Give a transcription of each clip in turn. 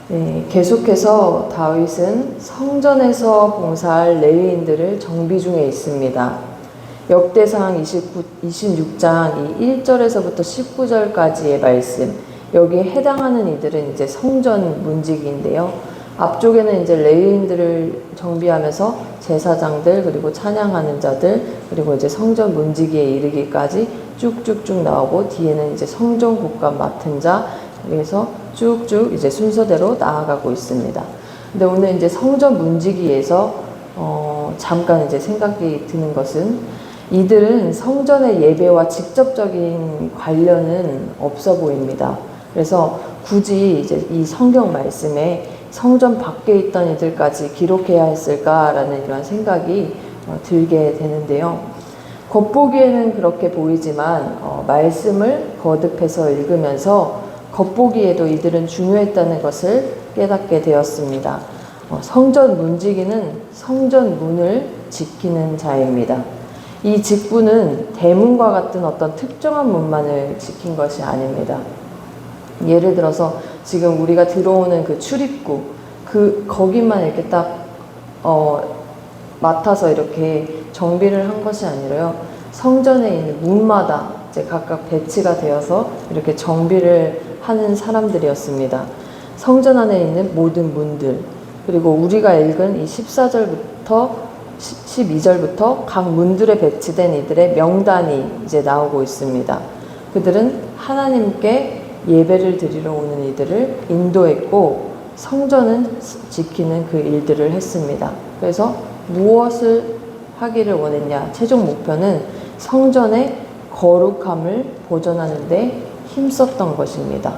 네, 계속해서 다윗은 성전에서 봉사할 레위인들을 정비 중에 있습니다. 역대상 26장 1절에서부터 19절까지의 말씀, 여기에 해당하는 이들은 이제 성전 문지기인데요. 앞쪽에는 이제 레위인들을 정비하면서 제사장들, 그리고 찬양하는 자들, 그리고 이제 성전 문지기에 이르기까지 쭉쭉쭉 나오고, 뒤에는 이제 성전 곳간 맡은 자, 그래서 쭉쭉 이제 순서대로 나아가고 있습니다. 근데 오늘 이제 성전 문지기에서 잠깐 이제 생각이 드는 것은, 이들은 성전의 예배와 직접적인 관련은 없어 보입니다. 그래서 굳이 이제 이 성경 말씀에 성전 밖에 있던 이들까지 기록해야 했을까라는 이런 생각이 들게 되는데요. 겉보기에는 그렇게 보이지만 말씀을 거듭해서 읽으면서 겉보기에도 이들은 중요했다는 것을 깨닫게 되었습니다. 성전 문지기는 성전 문을 지키는 자입니다. 이 직분은 대문과 같은 어떤 특정한 문만을 지킨 것이 아닙니다. 예를 들어서 지금 우리가 들어오는 그 출입구, 거기만 이렇게 딱 맡아서 이렇게 정비를 한 것이 아니라요, 성전에 있는 문마다 이제 각각 배치가 되어서 이렇게 정비를 하는 사람들이었습니다. 성전 안에 있는 모든 문들, 그리고 우리가 읽은 이 14절부터 12절부터 각 문들에 배치된 이들의 명단이 이제 나오고 있습니다. 그들은 하나님께 예배를 드리러 오는 이들을 인도했고, 성전은 지키는 그 일들을 했습니다. 그래서 무엇을 하기를 원했냐? 최종 목표는 성전의 거룩함을 보존하는 데 힘썼던 것입니다.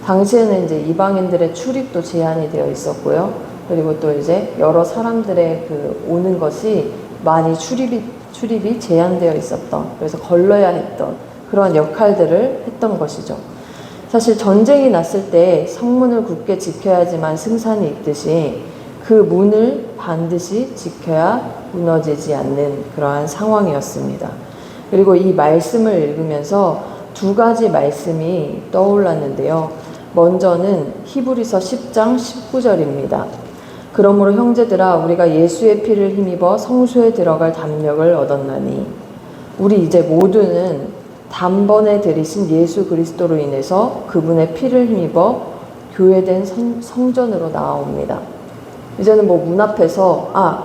당시에는 이제 이방인들의 출입도 제한이 되어 있었고요. 그리고 또 이제 여러 사람들의 오는 것이 많이 출입이 제한되어 있었던, 그래서 걸러야 했던 그런 역할들을 했던 것이죠. 사실 전쟁이 났을 때 성문을 굳게 지켜야지만 승산이 있듯이 그 문을 반드시 지켜야 무너지지 않는 그러한 상황이었습니다. 그리고 이 말씀을 읽으면서 두 가지 말씀이 떠올랐는데요. 먼저는 히브리서 10장 19절입니다. 그러므로 형제들아, 우리가 예수의 피를 힘입어 성소에 들어갈 담력을 얻었나니, 우리 이제 모두는 단번에 들이신 예수 그리스도로 인해서 그분의 피를 힘입어 교회된 성전으로 나아옵니다. 이제는 문 앞에서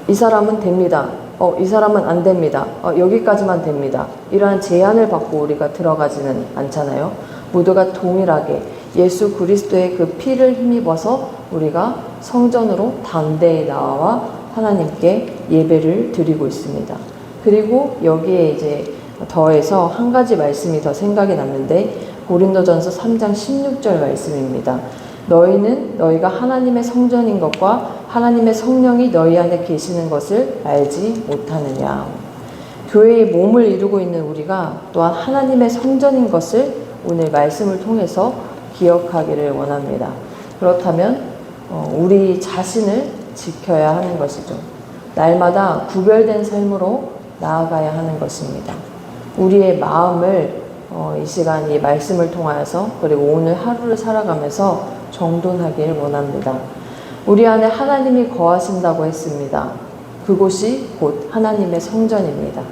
이 사람은 됩니다. 이 사람은 안 됩니다. 여기까지만 됩니다. 이러한 제한을 받고 우리가 들어가지는 않잖아요. 모두가 동일하게 예수 그리스도의 그 피를 힘입어서 우리가 성전으로 담대히 나와 하나님께 예배를 드리고 있습니다. 그리고 여기에 이제 더해서 한 가지 말씀이 더 생각이 났는데, 고린도전서 3장 16절 말씀입니다. 너희는 너희가 하나님의 성전인 것과 하나님의 성령이 너희 안에 계시는 것을 알지 못하느냐. 교회의 몸을 이루고 있는 우리가 또한 하나님의 성전인 것을 오늘 말씀을 통해서 기억하기를 원합니다. 그렇다면 우리 자신을 지켜야 하는 것이죠. 날마다 구별된 삶으로 나아가야 하는 것입니다. 우리의 마음을 이 시간 이 말씀을 통하여서, 그리고 오늘 하루를 살아가면서 정돈하길 원합니다. 우리 안에 하나님이 거하신다고 했습니다. 그곳이 곧 하나님의 성전입니다.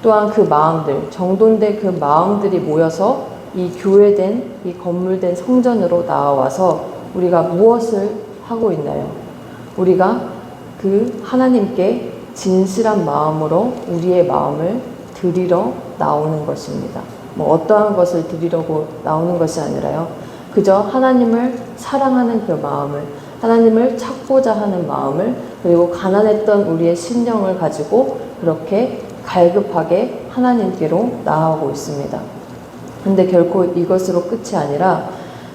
또한 그 마음들, 정돈된 그 마음들이 모여서 이 교회된, 이 건물된 성전으로 나와서 우리가 무엇을 하고 있나요? 우리가 그 하나님께 진실한 마음으로 우리의 마음을 드리러 나오는 것입니다. 어떠한 것을 드리려고 나오는 것이 아니라요, 그저 하나님을 사랑하는 그 마음을, 하나님을 찾고자 하는 마음을, 그리고 가난했던 우리의 심령을 가지고 그렇게 갈급하게 하나님께로 나아가고 있습니다. 근데 결코 이것으로 끝이 아니라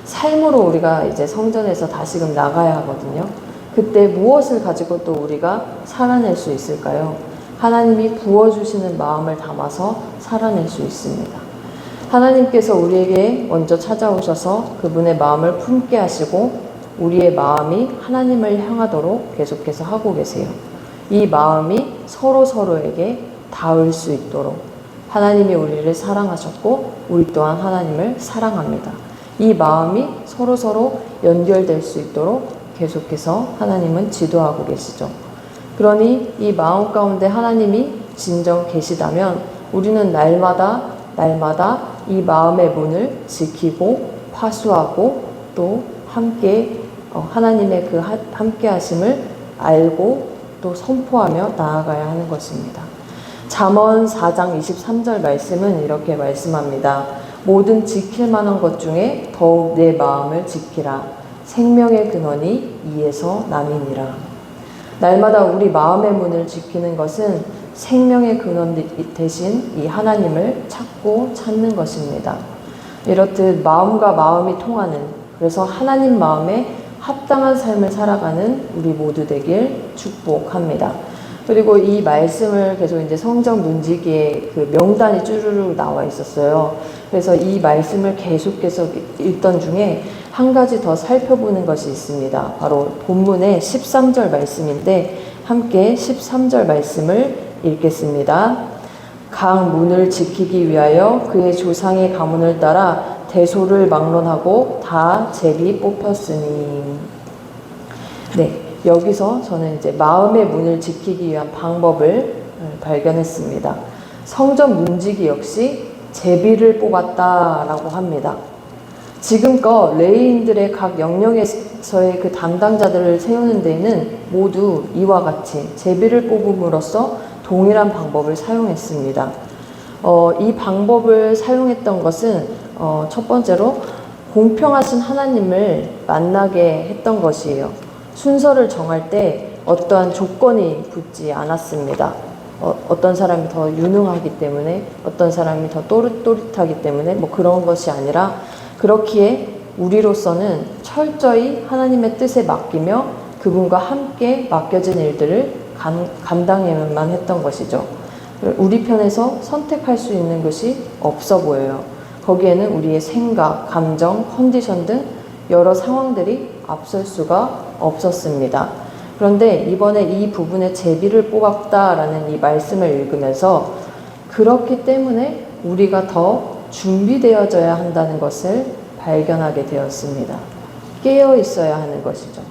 삶으로 우리가 이제 성전에서 다시금 나가야 하거든요. 그때 무엇을 가지고 또 우리가 살아낼 수 있을까요? 하나님이 부어주시는 마음을 담아서 살아낼 수 있습니다. 하나님께서 우리에게 먼저 찾아오셔서 그분의 마음을 품게 하시고 우리의 마음이 하나님을 향하도록 계속해서 하고 계세요. 이 마음이 서로에게 닿을 수 있도록 하나님이 우리를 사랑하셨고 우리 또한 하나님을 사랑합니다. 이 마음이 서로서로 연결될 수 있도록 계속해서 하나님은 지도하고 계시죠. 그러니 이 마음 가운데 하나님이 진정 계시다면 우리는 날마다 이 마음의 문을 지키고 파수하고 또 함께 하나님의 그 함께 하심을 알고 또 선포하며 나아가야 하는 것입니다. 잠언 4장 23절 말씀은 이렇게 말씀합니다. 모든 지킬 만한 것 중에 더욱 내 마음을 지키라. 생명의 근원이 이에서 남이니라. 날마다 우리 마음의 문을 지키는 것은 생명의 근원 대신 이 하나님을 찾는 것입니다. 이렇듯 마음과 마음이 통하는, 그래서 하나님 마음에 합당한 삶을 살아가는 우리 모두 되길 축복합니다. 그리고 이 말씀을 계속 이제 성경 문지기에 그 명단이 쭈루룩 나와 있었어요. 그래서 이 말씀을 계속 읽던 중에 한 가지 더 살펴보는 것이 있습니다. 바로 본문의 13절 말씀인데 함께 13절 말씀을 읽겠습니다. 각 문을 지키기 위하여 그의 조상의 가문을 따라 대소를 막론하고 다 제비 뽑혔으니. 네, 여기서 저는 이제 마음의 문을 지키기 위한 방법을 발견했습니다. 성전 문지기 역시 제비를 뽑았다라고 합니다. 지금껏 레위인들의 각 영역에서의 그 담당자들을 세우는 데에는 모두 이와 같이 제비를 뽑음으로써 동일한 방법을 사용했습니다. 이 방법을 사용했던 것은 첫 번째로 공평하신 하나님을 만나게 했던 것이에요. 순서를 정할 때 어떠한 조건이 붙지 않았습니다. 어떤 사람이 더 유능하기 때문에, 어떤 사람이 더 또릿또릿하기 때문에 뭐 그런 것이 아니라 그렇기에 우리로서는 철저히 하나님의 뜻에 맡기며 그분과 함께 맡겨진 일들을 감당해야만 했던 것이죠. 우리 편에서 선택할 수 있는 것이 없어 보여요. 거기에는 우리의 생각, 감정, 컨디션 등 여러 상황들이 앞설 수가 없었습니다. 그런데 이번에 이 부분에 제비를 뽑았다라는 이 말씀을 읽으면서 그렇기 때문에 우리가 더 준비되어져야 한다는 것을 발견하게 되었습니다. 깨어 있어야 하는 것이죠.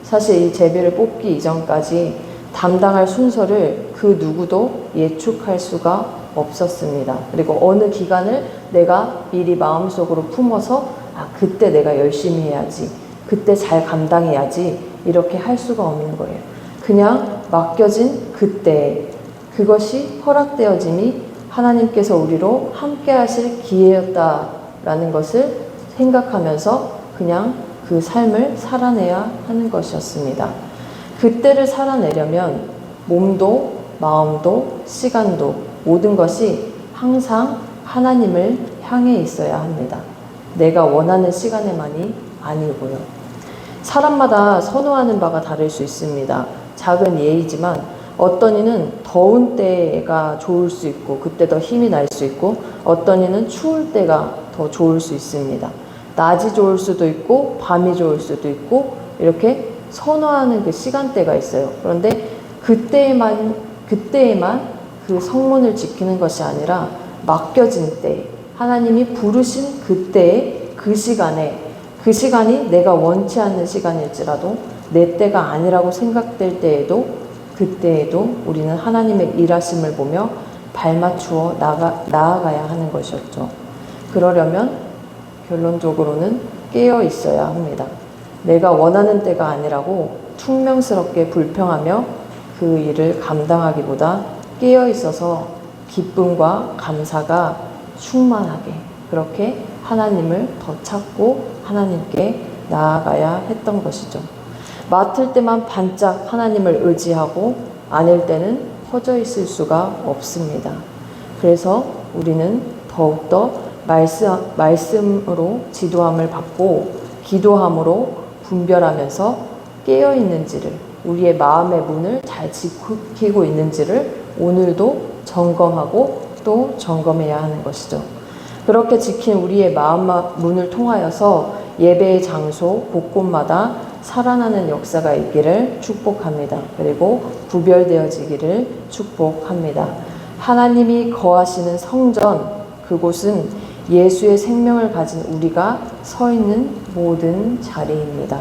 사실 이 제비를 뽑기 이전까지 담당할 순서를 그 누구도 예측할 수가 없었습니다. 그리고 어느 기간을 내가 미리 마음속으로 품어서 그때 내가 열심히 해야지, 그때 잘 감당해야지 이렇게 할 수가 없는 거예요. 그냥 맡겨진 그때 그것이 허락되어짐이 하나님께서 우리로 함께 하실 기회였다라는 것을 생각하면서 그냥 그 삶을 살아내야 하는 것이었습니다. 그때를 살아내려면 몸도 마음도 시간도 모든 것이 항상 하나님을 향해 있어야 합니다. 내가 원하는 시간에만이 아니고요. 사람마다 선호하는 바가 다를 수 있습니다. 작은 예이지만 어떤 이는 더운 때가 좋을 수 있고 그때 더 힘이 날 수 있고 어떤 이는 추울 때가 더 좋을 수 있습니다. 낮이 좋을 수도 있고 밤이 좋을 수도 있고 이렇게 선호하는 그 시간대가 있어요. 그런데 그때에만 그 성문을 지키는 것이 아니라 맡겨진 때, 하나님이 부르신 그때에 그 시간이 내가 원치 않는 시간일지라도 내 때가 아니라고 생각될 때에도 그때에도 우리는 하나님의 일하심을 보며 발맞추어 나아가야 하는 것이었죠. 그러려면 결론적으로는 깨어 있어야 합니다. 내가 원하는 때가 아니라고 퉁명스럽게 불평하며 그 일을 감당하기보다 깨어 있어서 기쁨과 감사가 충만하게 그렇게 하나님을 더 찾고 하나님께 나아가야 했던 것이죠. 맡을 때만 반짝 하나님을 의지하고 아닐 때는 퍼져 있을 수가 없습니다. 그래서 우리는 더욱더 말씀으로 지도함을 받고 기도함으로 분별하면서 깨어 있는지를, 우리의 마음의 문을 잘 지키고 있는지를 오늘도 점검하고 또 점검해야 하는 것이죠. 그렇게 지킨 우리의 마음 문을 통하여서 예배의 장소 곳곳마다 살아나는 역사가 있기를 축복합니다. 그리고 구별되어지기를 축복합니다. 하나님이 거하시는 성전, 그곳은 예수의 생명을 가진 우리가 서 있는 모든 자리입니다.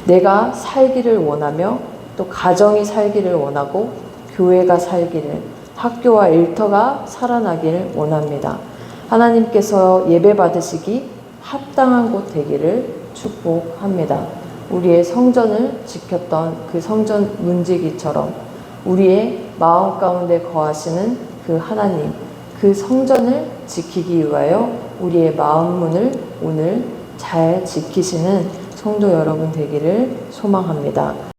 내가 살기를 원하며 또 가정이 살기를 원하고 교회가 살기를, 학교와 일터가 살아나기를 원합니다. 하나님께서 예배 받으시기 합당한 곳 되기를 축복합니다. 우리의 성전을 지켰던 그 성전 문지기처럼 우리의 마음 가운데 거하시는 그 하나님, 그 성전을 지키기 위하여 우리의 마음 문을 오늘 잘 지키시는 성도 여러분 되기를 소망합니다.